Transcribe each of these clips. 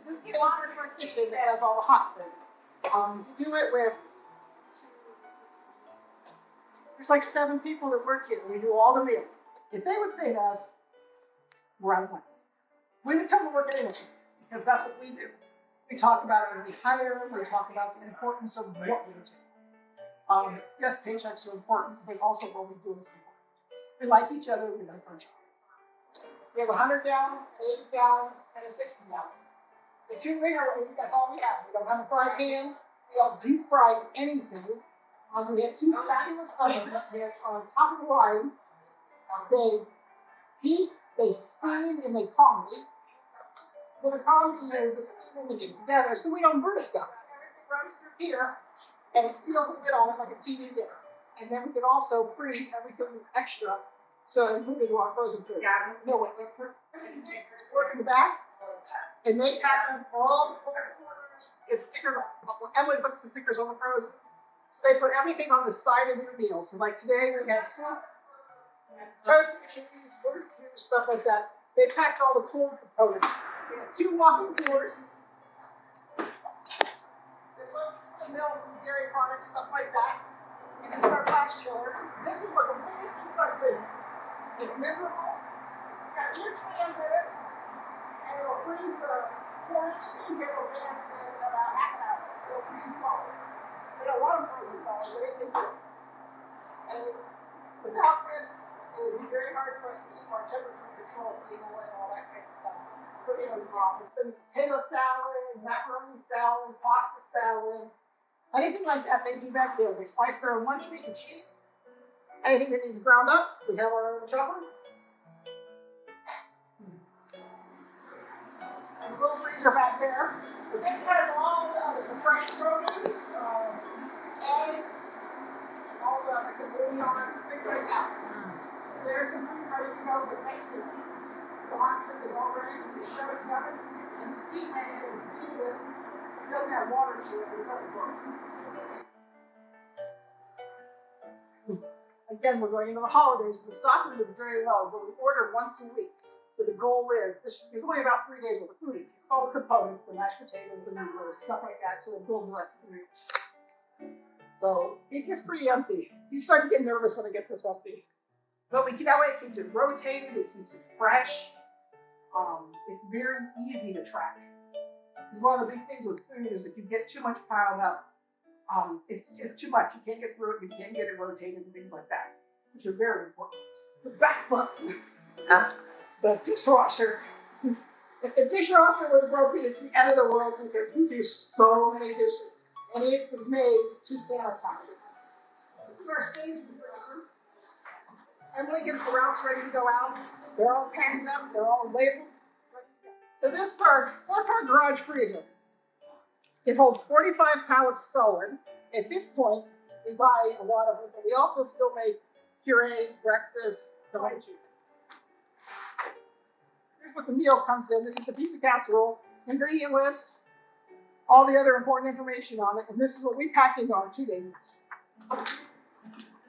a laboratory kitchen that has all the hot food. You do it with, there's like 7 people that work here. We do all the meals. If they would say to us, we're out of money. We would come to work anyway, because that's what we do. We talk about it when we hire, we talk about the importance of what we do. Yes, paychecks are important, but also what we do is important. We like each other, we like our job. We have a 100-gallon, an 80-gallon, and a 60-gallon. The 2 liter, that's all we have. We don't have a fry pan, we don't deep fry anything. We have 2 fabulous ovens that are top of the line. They heat, they steam, and they calmly. Well, the calmly is the steam and get together so we don't burn stuff. Everything runs through here, and it seals a lid on it like a TV dinner. And then we can also freeze everything extra, so including our frozen food. Yeah, no way. Work in the back, and they pack up all the corners. It's stickers. Emily puts the stickers on the frozen. So they put everything on the side of their meal. So like today we have soup, toast, cheese, barbecue, stuff like that. They packed all the cold components. We have 2 walking coolers. This one's milk, dairy products, stuff like that. And this is our flash chiller. This is what the really keeps us in. It's miserable. It's got huge fans in it. And it'll freeze the 4-inch steam kettle fans in about half an hour. It'll freeze them solid. We don't want them frozen solid, but it can do it. And it's, without this, it would be very hard for us to keep our temperature control stable and all that kind of stuff. It's been potato salad, macaroni salad, pasta salad, anything like that they do back there. They slice their own lunch meat and cheese. Anything that needs ground up, we have our own chopper. And the little freezer back there. But this has all the fresh produce, eggs, all the bouillon, things like that. There's some food ready to go, but next week the hot food is all ready. We shove it in the oven and steam it and steam it. It doesn't have water to it, it doesn't work. Again, we're going into the holidays, so the stocking is very low, but we order once a week. So the goal is, there's only about 3 days worth of food. It's all the components, the mashed potatoes, the noodles, stuff like that, so it builds the rest of the meal. So it gets pretty empty. You start to get nervous when it gets this empty. But that way it keeps it rotated, it keeps it fresh. It's very easy to track. Because one of the big things with food is if you get too much piled up, it's too much. You can't get through it, you can't get it rotated and things like that, which are very important. The back button. The dishwasher. If the dishwasher was broken, it's the end of the world because we do so many dishes. And it was made to sanitize it. This is our stage refrigerator. Emily gets the routes ready to go out. They're all packed up, they're all labeled. So this is our 4-car garage freezer. It holds 45 pallets solid. At this point, we buy a lot of it, but we also still make purees, breakfast, tomato cheese. Here's what the meal comes in. This is the pizza casserole, ingredient list, all the other important information on it, and this is what we pack into our 2-day meals.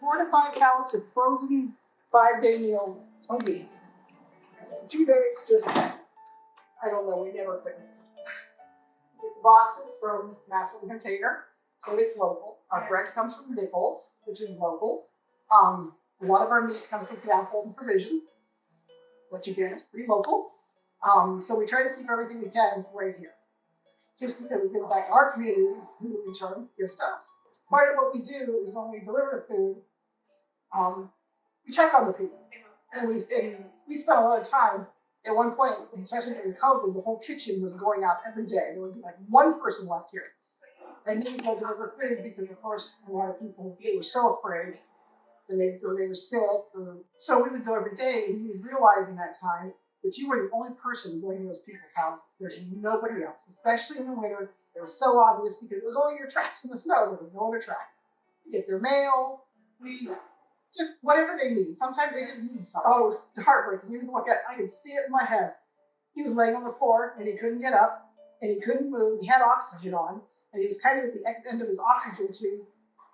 4 to 5 pallets of frozen 5-day meals a week. 2 days just, I don't know, we never finish. Get the boxes from Massillon container, so it's local. Our bread comes from Nichols, which is local. A lot of our meat comes from Capitol Provision, which again is pretty local. So we try to keep everything we can right here. Just because we give back to our community, who in return gives to us. Part of what we do is when we deliver the food, we check on the people. And we spent a lot of time. At one point, especially during COVID, the whole kitchen was going out every day. There would be like one person left here. And he would deliver food because, of course, a lot of people, they were so afraid. And they were sick. So we would go every day, and we would realize in that time that you were the only person going to those people's houses. There's nobody else, especially in the winter. It was so obvious because it was only your tracks in the snow. There was no other tracks. You get their mail, just whatever they need. Sometimes they just need something. Oh, it was heartbreaking. You look at, I could see it in my head. He was laying on the floor, and he couldn't get up, and he couldn't move. He had oxygen on, and he was kind of at the end of his oxygen tube.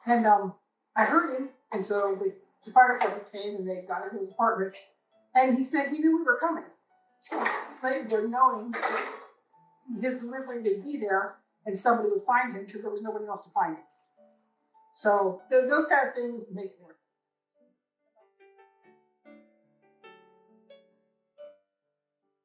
And I heard him, and so the fire department came, and they got into his apartment. And he said he knew we were coming. So they were knowing his delivery would be there and somebody would find him because there was nobody else to find him. So those kind of things make it work.